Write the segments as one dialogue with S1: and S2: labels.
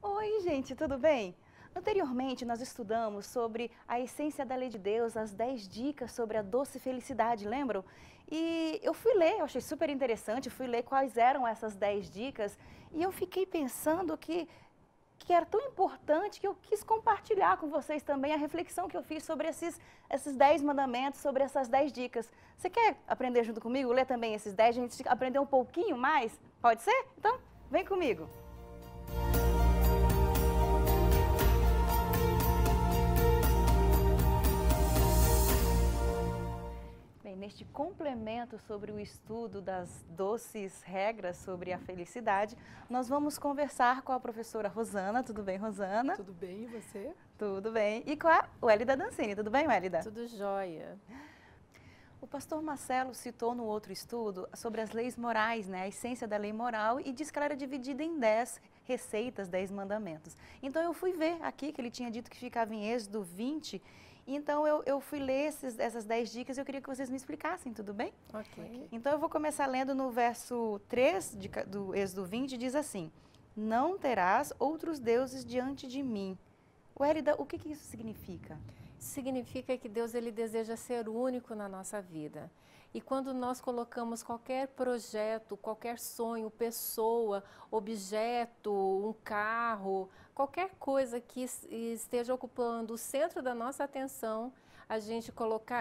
S1: Oi, gente, tudo bem? Anteriormente, nós estudamos sobre a essência da lei de Deus, as 10 dicas sobre a doce felicidade, lembram? E eu fui ler, eu achei super interessante, fui ler quais eram essas 10 dicas e eu fiquei pensando que era tão importante que eu quis compartilhar com vocês também a reflexão que eu fiz sobre esses 10 mandamentos, sobre essas 10 dicas. Você quer aprender junto comigo, ler também esses 10, a gente aprender um pouquinho mais? Pode ser? Então, vem comigo. Bem, neste complemento sobre o estudo das doces regras sobre a felicidade, nós vamos conversar com a professora Rosana. Tudo bem, Rosana?
S2: Tudo bem, e você?
S1: Tudo bem. E com a Wélida Dancini. Tudo bem, Wélida?
S3: Tudo jóia.
S1: O pastor Marcelo citou no outro estudo sobre as leis morais, né? A essência da lei moral, e disse que ela era dividida em 10 receitas, 10 mandamentos. Então eu fui ver aqui que ele tinha dito que ficava em Êxodo 20. Então eu fui ler essas 10 dicas e eu queria que vocês me explicassem, tudo bem?
S3: Ok.
S1: Então eu vou começar lendo no verso 3 do Êxodo 20, diz assim: Não terás outros deuses diante de mim. Wélida, o que isso significa?
S3: Significa que Deus ele deseja ser único na nossa vida. E quando nós colocamos qualquer projeto, qualquer sonho, pessoa, objeto, um carro, qualquer coisa que esteja ocupando o centro da nossa atenção,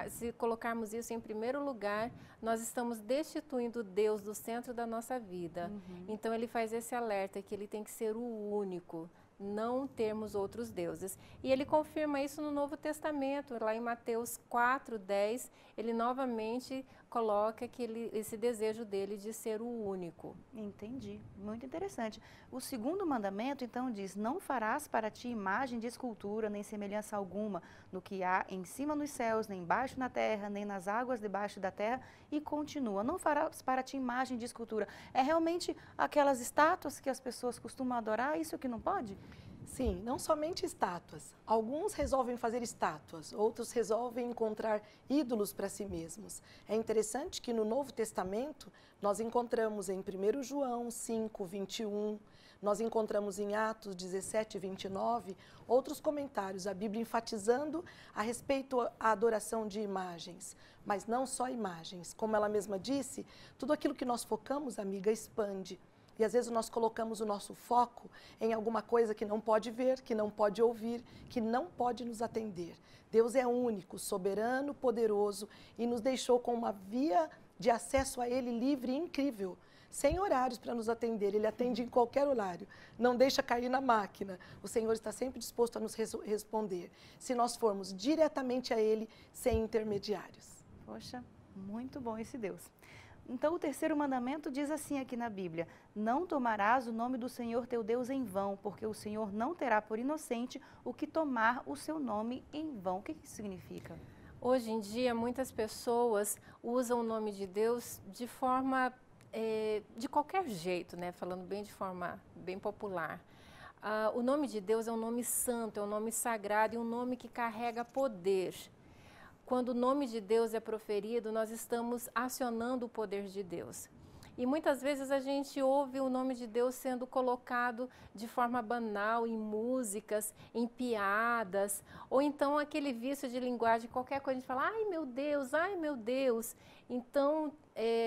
S3: se colocarmos isso em primeiro lugar, nós estamos destituindo Deus do centro da nossa vida. Então ele faz esse alerta que ele tem que ser o único, não termos outros deuses. E ele confirma isso no Novo Testamento, lá em Mateus 4:10, ele novamente coloca esse desejo dele de ser o único.
S1: Entendi, muito interessante. O segundo mandamento, então, diz: Não farás para ti imagem de escultura, nem semelhança alguma no que há em cima nos céus, nem embaixo na terra, nem nas águas debaixo da terra. E continua: Não farás para ti imagem de escultura. É realmente aquelas estátuas que as pessoas costumam adorar, isso que não pode?
S2: Sim, não somente estátuas. Alguns resolvem fazer estátuas, outros resolvem encontrar ídolos para si mesmos. É interessante que no Novo Testamento nós encontramos em 1 João 5:21, nós encontramos em Atos 17:29, outros comentários, a Bíblia enfatizando a respeito à adoração de imagens. Mas não só imagens, como ela mesma disse, tudo aquilo que nós focamos, amiga, expande. E às vezes nós colocamos o nosso foco em alguma coisa que não pode ver, que não pode ouvir, que não pode nos atender. Deus é único, soberano, poderoso e nos deixou com uma via de acesso a Ele livre e incrível, sem horários para nos atender. Ele atende em qualquer horário, não deixa cair na máquina. O Senhor está sempre disposto a nos responder, se nós formos diretamente a Ele, sem intermediários.
S1: Poxa, muito bom esse Deus. Então, o terceiro mandamento diz assim aqui na Bíblia: Não tomarás o nome do Senhor teu Deus em vão, porque o Senhor não terá por inocente o que tomar o seu nome em vão. O que isso significa?
S3: Hoje em dia, muitas pessoas usam o nome de Deus de forma, de qualquer jeito, né? Falando bem de forma bem popular. O nome de Deus é um nome santo, é um nome sagrado e um nome que carrega poder. Quando o nome de Deus é proferido, nós estamos acionando o poder de Deus. E muitas vezes a gente ouve o nome de Deus sendo colocado de forma banal em músicas, em piadas, ou então aquele vício de linguagem, qualquer coisa a gente fala: ai meu Deus, ai meu Deus. Então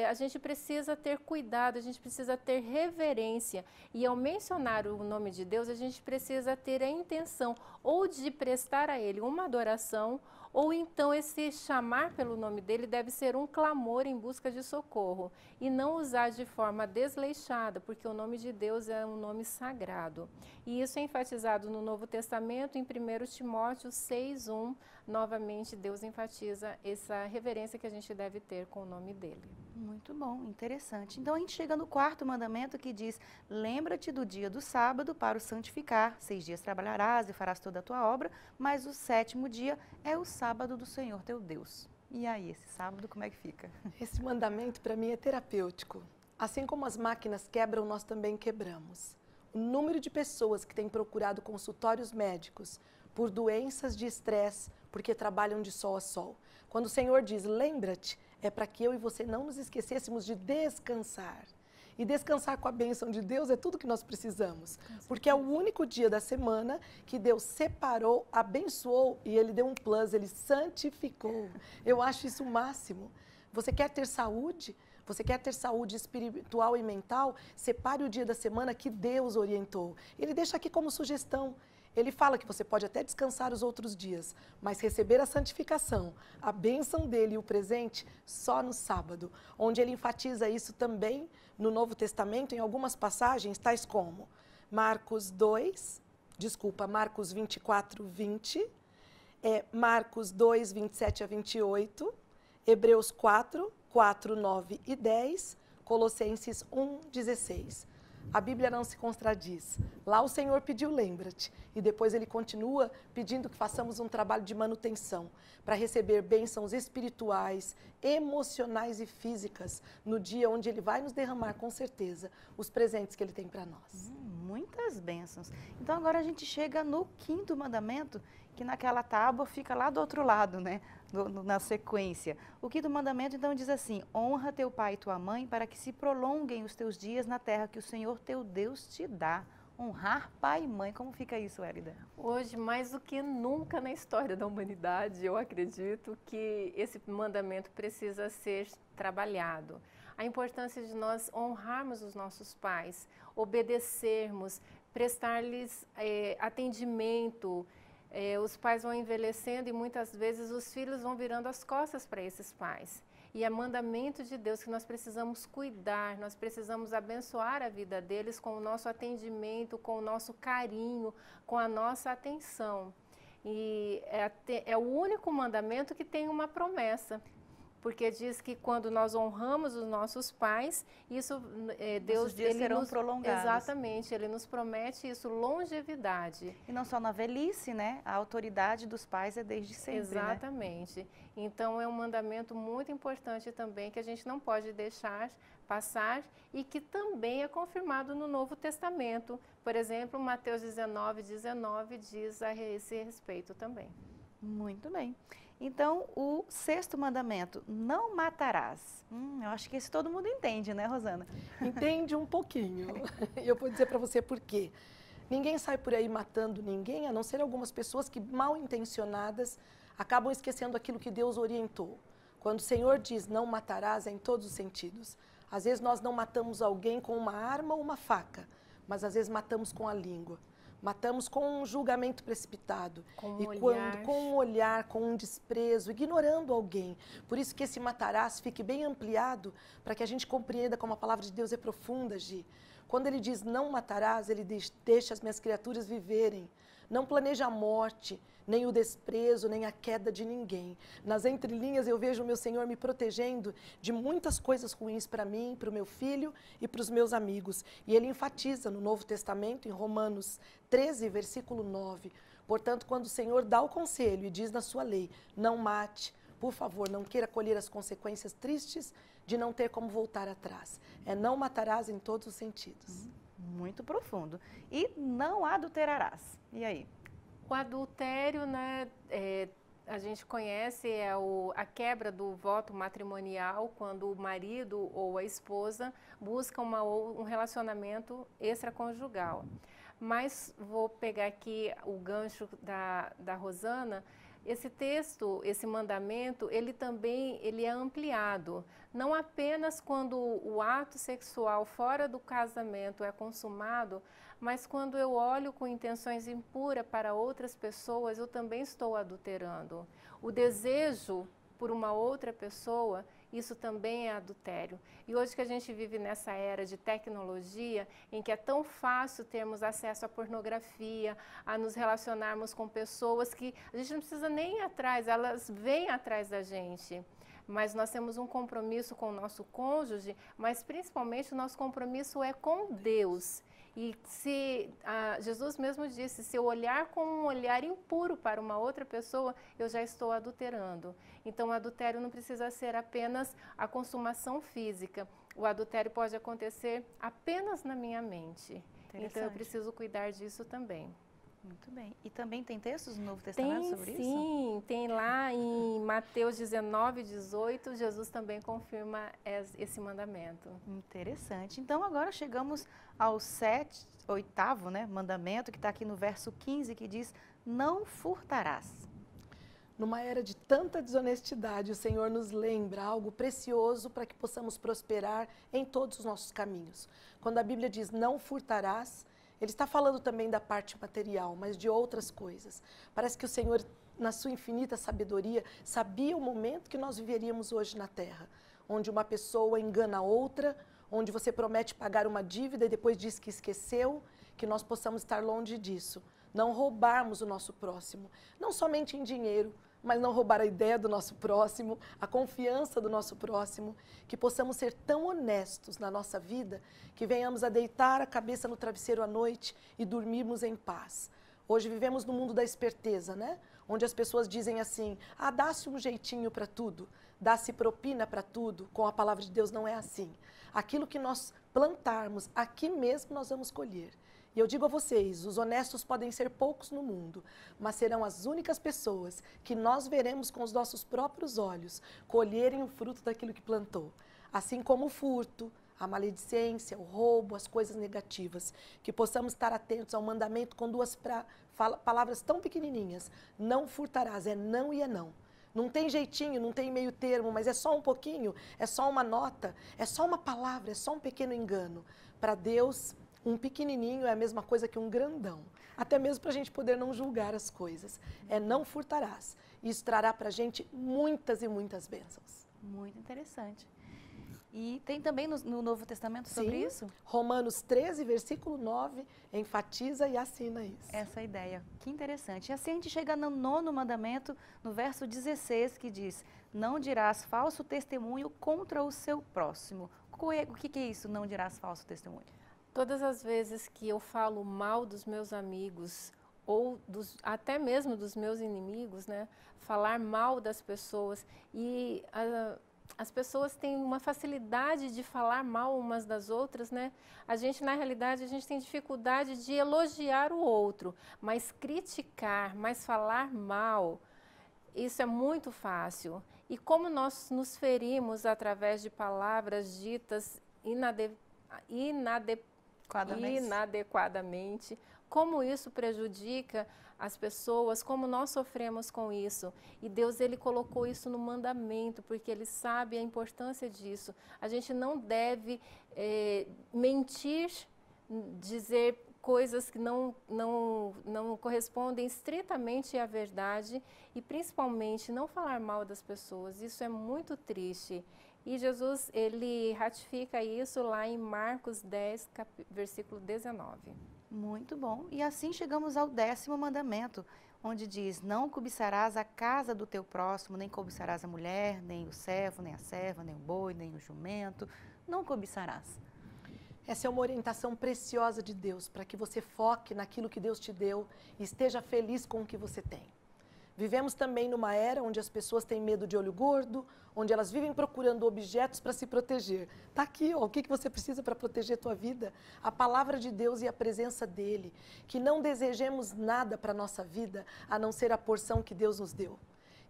S3: a gente precisa ter cuidado, a gente precisa ter reverência. E ao mencionar o nome de Deus, a gente precisa ter a intenção ou de prestar a Ele uma adoração, ou então esse chamar pelo nome dele deve ser um clamor em busca de socorro e não usar de forma desleixada, porque o nome de Deus é um nome sagrado. E isso é enfatizado no Novo Testamento, em 1 Timóteo 6:1. Novamente, Deus enfatiza essa reverência que a gente deve ter com o nome dele.
S1: Muito bom, interessante. Então a gente chega no quarto mandamento que diz: Lembra-te do dia do sábado para o santificar. 6 dias trabalharás e farás toda a tua obra, mas o 7º dia é o sábado do Senhor teu Deus. E aí, esse sábado como é que fica?
S2: Esse mandamento para mim é terapêutico. Assim como as máquinas quebram, nós também quebramos. O número de pessoas que têm procurado consultórios médicos por doenças de estresse, porque trabalham de sol a sol. Quando o Senhor diz: lembra-te, é para que eu e você não nos esquecêssemos de descansar. E descansar com a bênção de Deus é tudo que nós precisamos. Porque é o único dia da semana que Deus separou, abençoou e Ele deu um plus, Ele santificou. Eu acho isso o máximo. Você quer ter saúde? Você quer ter saúde espiritual e mental? Separe o dia da semana que Deus orientou. Ele deixa aqui como sugestão. Ele fala que você pode até descansar os outros dias, mas receber a santificação, a bênção dele e o presente só no sábado, onde ele enfatiza isso também no Novo Testamento, em algumas passagens, tais como Marcos 24, 20, Marcos 2, 27 a 28, Hebreus 4, 9 e 10, Colossenses 1, 16. A Bíblia não se contradiz. Lá o Senhor pediu, lembra-te. E depois ele continua pedindo que façamos um trabalho de manutenção para receber bênçãos espirituais, emocionais e físicas no dia onde ele vai nos derramar, com certeza, os presentes que ele tem para nós.
S1: Muitas bênçãos. Então agora a gente chega no 5º mandamento, que naquela tábua fica lá do outro lado, né? Na sequência. O 5º mandamento então diz assim: honra teu pai e tua mãe para que se prolonguem os teus dias na terra que o Senhor teu Deus te dá. Honrar pai e mãe. Como fica isso, Hélida?
S3: Hoje, mais do que nunca na história da humanidade, eu acredito que esse mandamento precisa ser trabalhado. A importância de nós honrarmos os nossos pais, obedecermos, prestar-lhes atendimento. Os pais vão envelhecendo e muitas vezes os filhos vão virando as costas para esses pais. E é mandamento de Deus que nós precisamos cuidar, nós precisamos abençoar a vida deles com o nosso atendimento, com o nosso carinho, com a nossa atenção. E é o único mandamento que tem uma promessa. Porque diz que quando nós honramos os nossos pais, isso Deus
S1: dias serão prolongados.
S3: Exatamente, Ele nos promete isso, longevidade.
S1: E não só na velhice, né? A autoridade dos pais é desde sempre,
S3: exatamente. Né? Então é um mandamento muito importante também que a gente não pode deixar passar e que também é confirmado no Novo Testamento. Por exemplo, Mateus 19, 19 diz a esse respeito também.
S1: Muito bem. Então, o 6º mandamento, não matarás. Eu acho que esse todo mundo entende, né, Rosana?
S2: Entende um pouquinho. Eu vou dizer para você por quê. Ninguém sai por aí matando ninguém, a não ser algumas pessoas que, mal intencionadas, acabam esquecendo aquilo que Deus orientou. Quando o Senhor diz não matarás, é em todos os sentidos. Às vezes nós não matamos alguém com uma arma ou uma faca, mas às vezes matamos com a língua. Matamos com um julgamento precipitado, com um olhar, com um desprezo, ignorando alguém. Por isso que esse matarás fique bem ampliado, para que a gente compreenda como a palavra de Deus é profunda, Gi. Quando ele diz não matarás, ele diz, deixa as minhas criaturas viverem. Não planeja a morte, nem o desprezo, nem a queda de ninguém. Nas entrelinhas eu vejo o meu Senhor me protegendo de muitas coisas ruins para mim, para o meu filho e para os meus amigos. E ele enfatiza no Novo Testamento, em Romanos 13, versículo 9. Portanto, quando o Senhor dá o conselho e diz na sua lei, não mate, por favor, não queira colher as consequências tristes de não ter como voltar atrás. É não matarás em todos os sentidos.
S1: Muito profundo. E não adulterarás. E aí?
S3: O adultério, né, a gente conhece, a quebra do voto matrimonial, quando o marido ou a esposa busca um relacionamento extraconjugal. Mas vou pegar aqui o gancho da Rosana. Esse texto, esse mandamento, ele é ampliado. Não apenas quando o ato sexual fora do casamento é consumado, mas quando eu olho com intenções impuras para outras pessoas, eu também estou adulterando. O desejo por uma outra pessoa, isso também é adultério. E hoje que a gente vive nessa era de tecnologia, em que é tão fácil termos acesso à pornografia, a nos relacionarmos com pessoas que a gente não precisa nem ir atrás, elas vêm atrás da gente. Mas nós temos um compromisso com o nosso cônjuge, mas principalmente o nosso compromisso é com Deus. E Jesus mesmo disse, se eu olhar com um olhar impuro para uma outra pessoa, eu já estou adulterando. Então, o adultério não precisa ser apenas a consumação física. O adultério pode acontecer apenas na minha mente. Então, eu preciso cuidar disso também.
S1: Muito bem. E também tem textos no Novo Testamento sobre isso?
S3: Sim, tem lá em Mateus 19, 18, Jesus também confirma esse mandamento.
S1: Interessante. Então agora chegamos ao oitavo, né, mandamento, que está aqui no verso 15, que diz, não furtarás.
S2: Numa era de tanta desonestidade, o Senhor nos lembra algo precioso para que possamos prosperar em todos os nossos caminhos. Quando a Bíblia diz não furtarás, ele está falando também da parte material, mas de outras coisas. Parece que o Senhor, na sua infinita sabedoria, sabia o momento que nós viveríamos hoje na Terra, onde uma pessoa engana outra, onde você promete pagar uma dívida e depois diz que esqueceu, que nós possamos estar longe disso. Não roubarmos o nosso próximo, não somente em dinheiro, mas não roubar a ideia do nosso próximo, a confiança do nosso próximo, que possamos ser tão honestos na nossa vida, que venhamos a deitar a cabeça no travesseiro à noite e dormirmos em paz. Hoje vivemos no mundo da esperteza, né? Onde as pessoas dizem assim, dá-se um jeitinho para tudo, dá-se propina para tudo, com a palavra de Deus não é assim. Aquilo que nós plantarmos, aqui mesmo nós vamos colher. E eu digo a vocês, os honestos podem ser poucos no mundo, mas serão as únicas pessoas que nós veremos com os nossos próprios olhos colherem o fruto daquilo que plantou. Assim como o furto, a maledicência, o roubo, as coisas negativas. Que possamos estar atentos ao mandamento com duas palavras tão pequenininhas. Não furtarás, é não e é não. Não tem jeitinho, não tem meio termo, mas é só um pouquinho, é só uma nota, é só uma palavra, é só um pequeno engano. Para Deus, um pequenininho é a mesma coisa que um grandão. Até mesmo para a gente poder não julgar as coisas. É não furtarás. Isso trará para a gente muitas e muitas bênçãos.
S1: Muito interessante. E tem também no Novo Testamento sobre isso?
S2: Romanos 13, versículo 9, enfatiza e assina isso.
S1: Essa ideia. Que interessante. E assim a gente chega no 9º mandamento, no verso 16, que diz, não dirás falso testemunho contra o seu próximo. O que é isso, não dirás falso testemunho?
S3: Todas as vezes que eu falo mal dos meus amigos ou até mesmo dos meus inimigos, né, falar mal das pessoas e as pessoas têm uma facilidade de falar mal umas das outras, né? A gente, na realidade, a gente tem dificuldade de elogiar o outro, mas criticar, mas falar mal, isso é muito fácil. E como nós nos ferimos através de palavras ditas inadequadamente, como isso prejudica as pessoas, como nós sofremos com isso. E Deus, Ele colocou isso no mandamento, porque Ele sabe a importância disso. A gente não deve mentir, dizer coisas que não correspondem estritamente à verdade e, principalmente, não falar mal das pessoas. Isso é muito triste. E Jesus, Ele ratifica isso lá em Marcos 10, versículo 19.
S1: Muito bom. E assim chegamos ao 10º mandamento, onde diz, não cobiçarás a casa do teu próximo, nem cobiçarás a mulher, nem o servo, nem a serva, nem o boi, nem o jumento, não cobiçarás.
S2: Essa é uma orientação preciosa de Deus, para que você foque naquilo que Deus te deu e esteja feliz com o que você tem. Vivemos também numa era onde as pessoas têm medo de olho gordo, onde elas vivem procurando objetos para se proteger. Está aqui, ó, o que você precisa para proteger a tua vida? A palavra de Deus e a presença dEle. Que não desejemos nada para a nossa vida, a não ser a porção que Deus nos deu.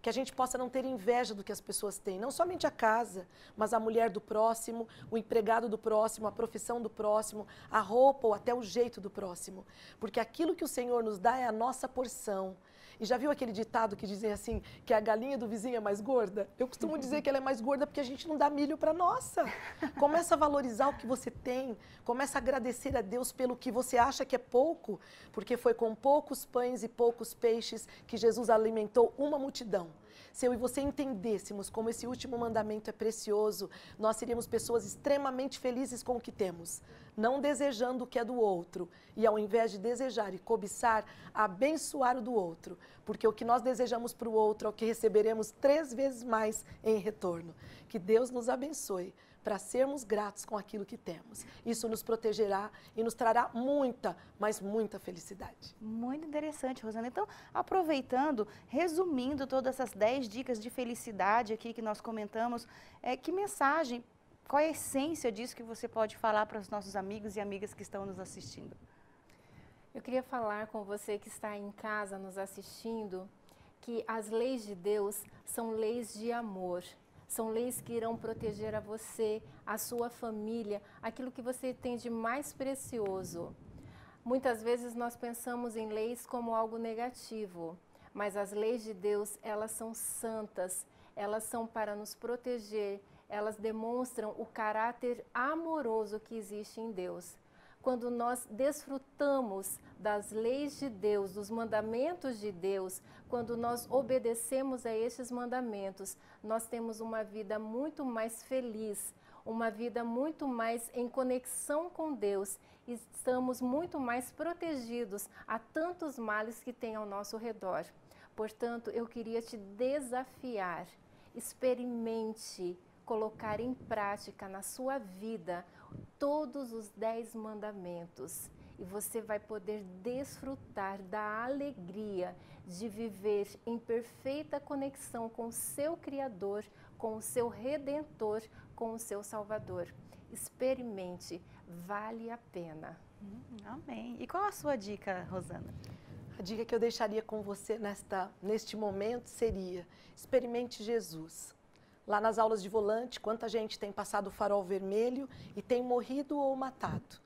S2: Que a gente possa não ter inveja do que as pessoas têm, não somente a casa, mas a mulher do próximo, o empregado do próximo, a profissão do próximo, a roupa ou até o jeito do próximo. Porque aquilo que o Senhor nos dá é a nossa porção. E já viu aquele ditado que dizem assim, que a galinha do vizinho é mais gorda? Eu costumo dizer que ela é mais gorda porque a gente não dá milho para nossa. Começa a valorizar o que você tem, começa a agradecer a Deus pelo que você acha que é pouco, porque foi com poucos pães e poucos peixes que Jesus alimentou uma multidão. Se eu e você entendêssemos como esse último mandamento é precioso, nós seríamos pessoas extremamente felizes com o que temos, não desejando o que é do outro, e ao invés de desejar e cobiçar, abençoar o do outro, porque o que nós desejamos para o outro é o que receberemos 3 vezes mais em retorno. Que Deus nos abençoe para sermos gratos com aquilo que temos. Isso nos protegerá e nos trará muita, mas muita felicidade.
S1: Muito interessante, Rosana. Então, aproveitando, resumindo todas essas 10 dicas de felicidade aqui que nós comentamos, que mensagem, qual é a essência disso que você pode falar para os nossos amigos e amigas que estão nos assistindo?
S3: Eu queria falar com você que está em casa nos assistindo que as leis de Deus são leis de amor. São leis que irão proteger a você, a sua família, aquilo que você tem de mais precioso. Muitas vezes nós pensamos em leis como algo negativo, mas as leis de Deus, elas são santas, elas são para nos proteger, elas demonstram o caráter amoroso que existe em Deus. Quando nós desfrutamos das leis de Deus, dos mandamentos de Deus, quando nós obedecemos a estes mandamentos, nós temos uma vida muito mais feliz, uma vida muito mais em conexão com Deus e estamos muito mais protegidos a tantos males que tem ao nosso redor. Portanto, eu queria te desafiar, experimente colocar em prática na sua vida todos os 10 mandamentos e você vai poder desfrutar da alegria de viver em perfeita conexão com o seu Criador, com o seu Redentor, com o seu Salvador. Experimente, vale a pena.
S1: Amém. E qual a sua dica, Rosana?
S2: A dica que eu deixaria com você neste momento seria: experimente Jesus. Lá nas aulas de volante, quanta gente tem passado o farol vermelho e tem morrido ou matado.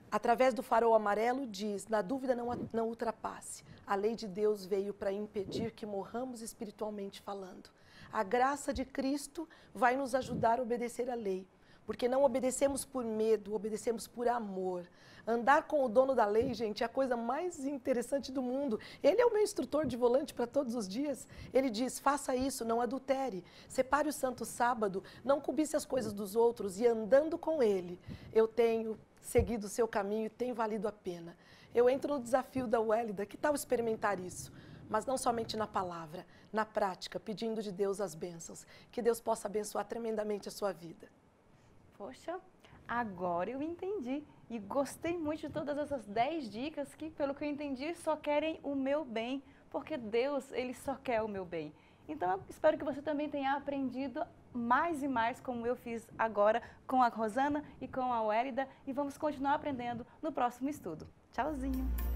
S2: Através do farol amarelo diz, na dúvida não ultrapasse. A lei de Deus veio para impedir que morramos espiritualmente falando. A graça de Cristo vai nos ajudar a obedecer a lei. Porque não obedecemos por medo, obedecemos por amor. Andar com o dono da lei, gente, é a coisa mais interessante do mundo. Ele é o meu instrutor de volante para todos os dias. Ele diz, faça isso, não adultere. Separe o santo sábado, não cobice as coisas dos outros. E andando com ele, eu tenho seguido o seu caminho e tem valido a pena. Eu entro no desafio da Wélida, que tal experimentar isso? Mas não somente na palavra, na prática, pedindo de Deus as bênçãos. Que Deus possa abençoar tremendamente a sua vida.
S1: Poxa, agora eu entendi e gostei muito de todas essas 10 dicas que, pelo que eu entendi, só querem o meu bem, porque Deus, Ele só quer o meu bem. Então, eu espero que você também tenha aprendido mais e mais, como eu fiz agora com a Rosana e com a Wélida, e vamos continuar aprendendo no próximo estudo. Tchauzinho!